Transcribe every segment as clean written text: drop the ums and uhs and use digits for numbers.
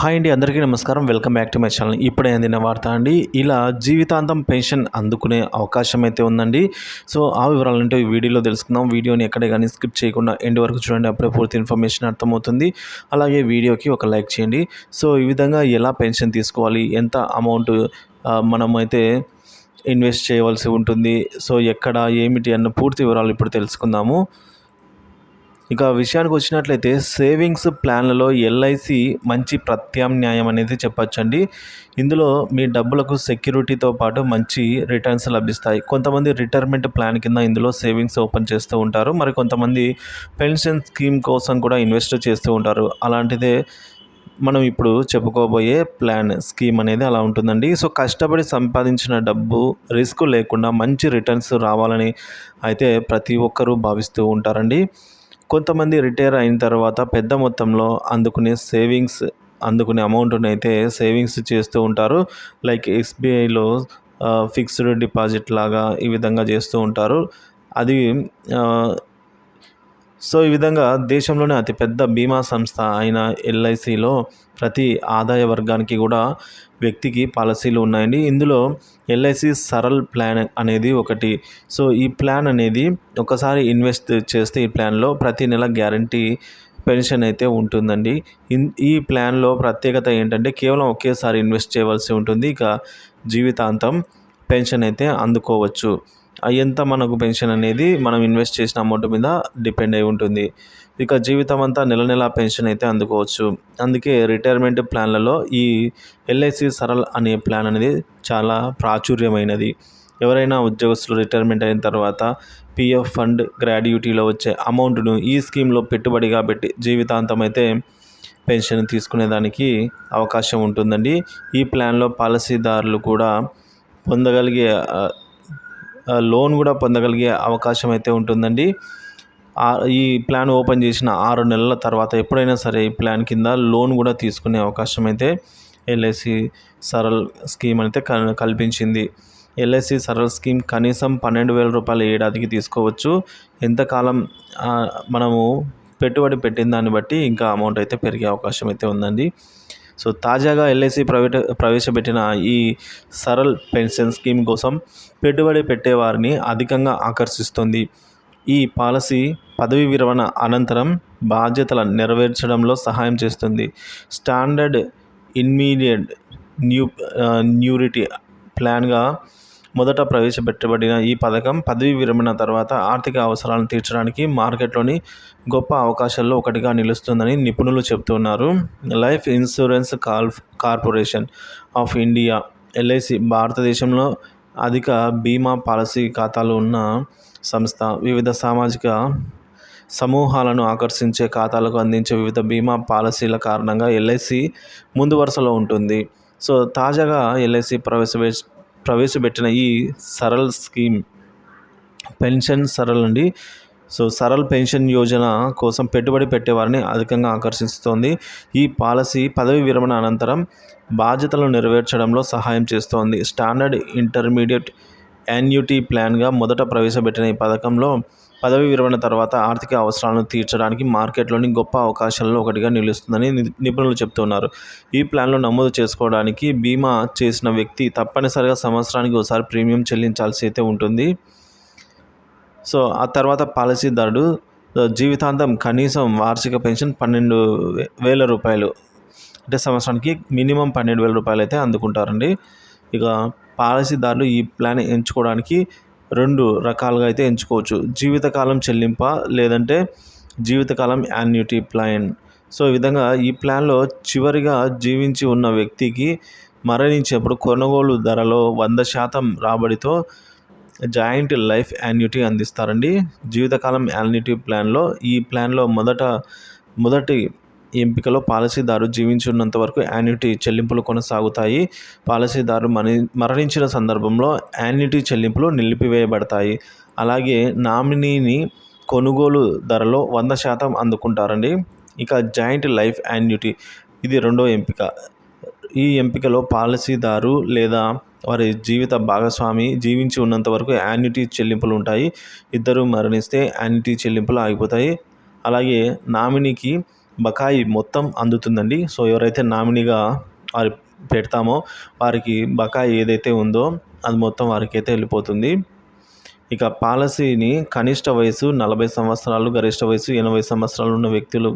Hi అండి, అందరికీ నమస్కారం. Welcome back to my channel. ఇప్పుడే అందిన వార్త అండి. ఇలా జీవితాంతం పెన్షన్ అందుకునే అవకాశం అయితే ఉందండి. సో ఆ వివరాలంటే ఈ వీడియోలో తెలుసుకుందాం. వీడియోని ఎక్కడే కానీ స్కిప్ చేయకుండా ఎండ్ వరకు చూడండి. అప్పుడే పూర్తి ఇన్ఫర్మేషన్ అర్థమవుతుంది. అలాగే వీడియోకి ఒక లైక్ చేయండి. సో ఈ విధంగా ఎలా పెన్షన్ తీసుకోవాలి, ఎంత అమౌంట్ మనమైతే ఇన్వెస్ట్ చేయవలసి ఉంటుంది, సో ఎక్కడ ఏమిటి అన్న పూర్తి వివరాలు ఇప్పుడు తెలుసుకుందాము. ఇక విషయానికి వచ్చినట్లయితే సేవింగ్స్ ప్లాన్లలో ఎల్ఐసి మంచి ప్రత్యామ్నాయం అనేది చెప్పొచ్చండి. ఇందులో మీ డబ్బులకు సెక్యూరిటీతో పాటు మంచి రిటర్న్స్ లభిస్తాయి. కొంతమంది రిటైర్మెంట్ ప్లాన్ కింద ఇందులో సేవింగ్స్ ఓపెన్ చేస్తూ ఉంటారు. మరి కొంతమంది పెన్షన్ స్కీమ్ కోసం కూడా ఇన్వెస్ట్ చేస్తూ ఉంటారు. అలాంటిదే మనం ఇప్పుడు చెప్పుకోబోయే ప్లాన్ స్కీమ్ అనేది అలా ఉంటుందండి. సో కష్టపడి సంపాదించిన డబ్బు రిస్క్ లేకుండా మంచి రిటర్న్స్ రావాలని అయితే ప్రతి ఒక్కరూ భావిస్తూ ఉంటారండి. కొంతమంది రిటైర్ అయిన తర్వాత పెద్ద మొత్తంలో అందుకునే అమౌంట్ని అయితే సేవింగ్స్ చేస్తూ ఉంటారు. లైక్ ఎస్బీఐలో ఫిక్స్డ్ డిపాజిట్ లాగా ఈ విధంగా చేస్తూ ఉంటారు. అది సో ఈ విధంగా దేశంలోనే అతిపెద్ద బీమా సంస్థ అయిన ఎల్ఐసిలో ప్రతి ఆదాయ వర్గానికి కూడా వ్యక్తికి పాలసీలు ఉన్నాయండి. ఇందులో ఎల్ఐసి సరల్ ప్లాన్ అనేది ఒకటి. సో ఈ ప్లాన్ అనేది ఒకసారి ఇన్వెస్ట్ చేస్తే ఈ ప్లాన్లో ప్రతి నెల గ్యారంటీ పెన్షన్ అయితే ఉంటుందండి. ఈ ప్లాన్లో ప్రత్యేకత ఏంటంటే కేవలం ఒకేసారి ఇన్వెస్ట్ చేయవలసి ఉంటుంది. ఇక జీవితాంతం పెన్షన్ అయితే అందుకోవచ్చు. ఎంత మనకు పెన్షన్ అనేది మనం ఇన్వెస్ట్ చేసిన అమౌంట్ మీద డిపెండ్ అయి ఉంటుంది. ఇక జీవితం అంతా నెల నెల పెన్షన్ అయితే అందుకోవచ్చు. అందుకే రిటైర్మెంట్ ప్లాన్లలో ఈ ఎల్ఐసి సరల్ అనే ప్లాన్ అనేది చాలా ప్రాచుర్యమైనది. ఎవరైనా ఉద్యోగస్తులు రిటైర్మెంట్ అయిన తర్వాత పిఎఫ్ ఫండ్ గ్రాడ్యుటీలో వచ్చే అమౌంట్ను ఈ స్కీమ్లో పెట్టుబడిగా పెట్టి జీవితాంతం అయితే పెన్షన్ తీసుకునేదానికి అవకాశం ఉంటుందండి. ఈ ప్లాన్లో పాలసీదారులు కూడా పొందగలిగే లోన్ కూడా పొందగలిగే అవకాశం అయితే ఉంటుందండి. ఈ ప్లాన్ ఓపెన్ చేసిన 6 నెలల తర్వాత ఎప్పుడైనా సరే ఈ ప్లాన్ కింద లోన్ కూడా తీసుకునే అవకాశం అయితే ఎల్ఐసి సరల్ స్కీమ్ అయితే కల్పించింది. ఎల్ఐసి సరల్ స్కీమ్ కనీసం 12,000 రూపాయలు ఏడాదికి తీసుకోవచ్చు. ఎంతకాలం మనము పెట్టుబడి పెట్టిన దాన్ని బట్టి ఇంకా అమౌంట్ అయితే పెరిగే అవకాశం అయితే ఉందండి. సో తాజాగా ఎల్ఐసి ప్రవేశపెట్టిన ఈ సరల్ పెన్షన్ స్కీమ్ కోసం పెట్టుబడి పెట్టేవారిని అధికంగా ఆకర్షిస్తుంది. ఈ పాలసీ పదవి విరమణ అనంతరం బాధ్యతలను నెరవేర్చడంలో సహాయం చేస్తుంది. స్టాండర్డ్ ఇమ్మీడియట్ న్యూరిటీ ప్లాన్గా మొదట ప్రవేశపెట్టబడిన ఈ పథకం పదవి విరమణ తర్వాత ఆర్థిక అవసరాలను తీర్చడానికి మార్కెట్లోని గొప్ప అవకాశాల్లో ఒకటిగా నిలుస్తుందని నిపుణులు చెబుతున్నారు. Life insurance corporation of India LIC భారతదేశంలో అధిక బీమా పాలసీ ఖాతాలు ఉన్న సంస్థ. వివిధ సామాజిక సమూహాలను ఆకర్షించే ఖాతాలకు అందించే వివిధ బీమా పాలసీల కారణంగా ఎల్ఐసి ముందు వరుసలో ఉంటుంది. సో తాజాగా ఎల్ఐసి ప్రవేశపెట్టిన ఈ సరల్ స్కీమ్ పెన్షన్ సరల్ అండి. సో సరల్ పెన్షన్ యోజన కోసం పెట్టుబడి పెట్టేవారిని అధికంగా ఆకర్షిస్తోంది. ఈ పాలసీ పదవి విరమణ అనంతరం బాధ్యతలను నెరవేర్చడంలో సహాయం చేస్తోంది. స్టాండర్డ్ ఇంటర్మీడియట్ యాన్యుటీ ప్లాన్గా మొదట ప్రవేశపెట్టిన ఈ పథకంలో పదవి విరమణ తర్వాత ఆర్థిక అవసరాలను తీర్చడానికి మార్కెట్లోని గొప్ప అవకాశాలలో ఒకటిగా నిలుస్తుందని నిపుణులు చెబుతున్నారు. ఈ ప్లాన్లో నమోదు చేసుకోవడానికి బీమా చేసిన వ్యక్తి తప్పనిసరిగా సంవత్సరానికి ఒకసారి ప్రీమియం చెల్లించాల్సి అయితే ఉంటుంది. సో ఆ తర్వాత పాలసీదారుడు జీవితాంతం కనీసం వార్షిక పెన్షన్ 12,000 రూపాయలు అంటే సంవత్సరానికి మినిమం 12,000 రూపాయలు అయితే అందుకుంటారండి. ఇక పాలసీదారులు ఈ ప్లాన్ ఎంచుకోవడానికి 2 రకాలుగా అయితే ఎంచుకోవచ్చు. జీవితకాలం చెల్లింప లేదంటే జీవితకాలం యాన్యుటీ ప్లాన్. సో ఈ విధంగా ఈ ప్లాన్లో చివరిగా జీవించి ఉన్న వ్యక్తికి మరణించేప్పుడు కొనుగోలు ధరలో 100% రాబడితో జాయింట్ లైఫ్ యాన్యుటీ అందిస్తారండి. జీవితకాలం యాన్యుటీ ప్లాన్లో ఈ ప్లాన్లో మొదటి ఎంపికలో పాలసీదారు జీవించి ఉన్నంత వరకు యాన్యుటీ చెల్లింపులు కొనసాగుతాయి. పాలసీదారు మరణించిన సందర్భంలో యాన్యుటీ చెల్లింపులు నిలిపివేయబడతాయి. అలాగే నామినీని కొనుగోలు ధరలో 100% అందుకుంటారండి. ఇక జాయింట్ లైఫ్ యాన్యుటీ ఇది రెండో ఎంపిక. ఈ ఎంపికలో పాలసీదారు లేదా వారి జీవిత భాగస్వామి జీవించి ఉన్నంత వరకు యాన్యుటీ చెల్లింపులు ఉంటాయి. ఇద్దరు మరణిస్తే యాన్యుటీ చెల్లింపులు ఆగిపోతాయి. అలాగే నామినీకి బకాయి మొత్తం అందుతుందండి. సో ఎవరైతే నామినీగా వారి పెడతామో వారికి బకాయి ఏదైతే ఉందో అది మొత్తం వారికైతే వెళ్ళిపోతుంది. ఇక పాలసీని కనిష్ట వయసు 40 సంవత్సరాలు, గరిష్ట వయసు 80 సంవత్సరాలు ఉన్న వ్యక్తులు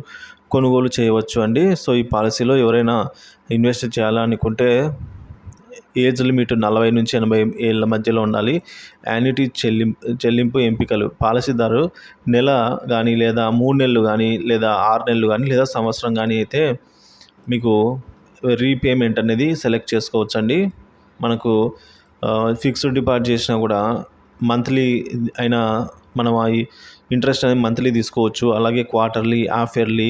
కొనుగోలు చేయవచ్చు అండి. సో ఈ పాలసీలో ఎవరైనా ఇన్వెస్ట్ చేయాలనుకుంటే ఏజ్ లిమిట్ 40 నుంచి 80 ఏళ్ళ మధ్యలో ఉండాలి. యాన్యుటీ చెల్లింపు ఎంపికలు పాలసీదారు నెల కానీ లేదా 3 నెలలు కానీ లేదా 6 నెలలు కానీ లేదా సంవత్సరం కానీ అయితే మీకు రీపేమెంట్ అనేది సెలెక్ట్ చేసుకోవచ్చండి. మనకు ఫిక్స్డ్ డిపాజిట్ చేసినా కూడా మంత్లీ అయినా మనం ఈ ఇంట్రెస్ట్ అనేది మంత్లీ తీసుకోవచ్చు. అలాగే క్వార్టర్లీ, హాఫ్ ఇయర్లీ,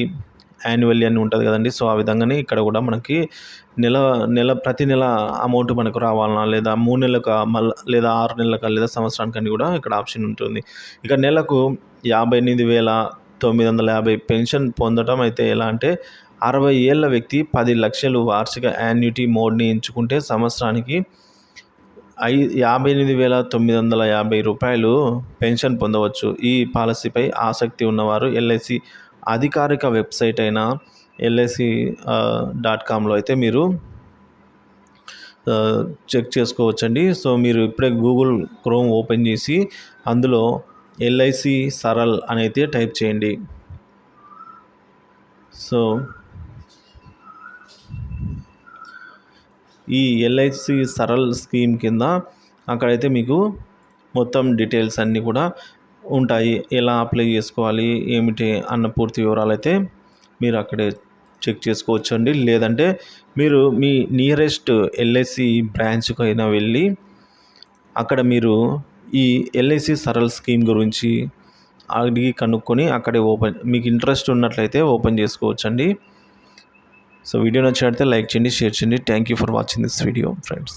యాన్యువల్లీ అని ఉంటుంది కదండి. సో ఆ విధంగానే ఇక్కడ కూడా మనకి ప్రతి నెల అమౌంట్ మనకు రావాలన్నా లేదా 3 నెలలకా లేదా 6 నెలలకా లేదా సంవత్సరానికని కూడా ఇక్కడ ఆప్షన్ ఉంటుంది. ఇక నెలకు 58,950 పెన్షన్ పొందడం అయితే ఎలా అంటే 60 ఏళ్ల వ్యక్తి 10 లక్షలు వార్షిక యాన్యుటీ మోడ్ని ఎంచుకుంటే సంవత్సరానికి 58,950 రూపాయలు పెన్షన్ పొందవచ్చు. ఈ పాలసీపై ఆసక్తి ఉన్నవారు ఎల్ఐసి అధికారిక వెబ్సైట్ అయిన LIC.comలో అయితే మీరు చెక్ చేసుకోవచ్చండి. సో మీరు ఇప్పుడే గూగుల్ క్రోమ్ ఓపెన్ చేసి అందులో LIC సరల్ అని అయితే టైప్ చేయండి. సో ఈ LIC సరల్ స్కీమ్ కింద అక్కడైతే మీకు మొత్తం డీటెయిల్స్ అన్నీ కూడా ఉంటాయి. ఎలా అప్లై చేసుకోవాలి ఏమిటి అన్న పూర్తి వివరాలు అయితే మీరు అక్కడే చెక్ చేసుకోవచ్చు అండి. లేదంటే మీరు మీ నియరెస్ట్ LIC బ్రాంచ్కి అయినా వెళ్ళి అక్కడ మీరు ఈ LIC సరల్ స్కీమ్ గురించి అడిగి కనుక్కొని అక్కడే మీకు ఇంట్రెస్ట్ ఉన్నట్లయితే ఓపెన్ చేసుకోవచ్చండి. సో వీడియో నచ్చినట్లయితే లైక్ చేయండి, షేర్ చేయండి. Thank you for watching this video friends.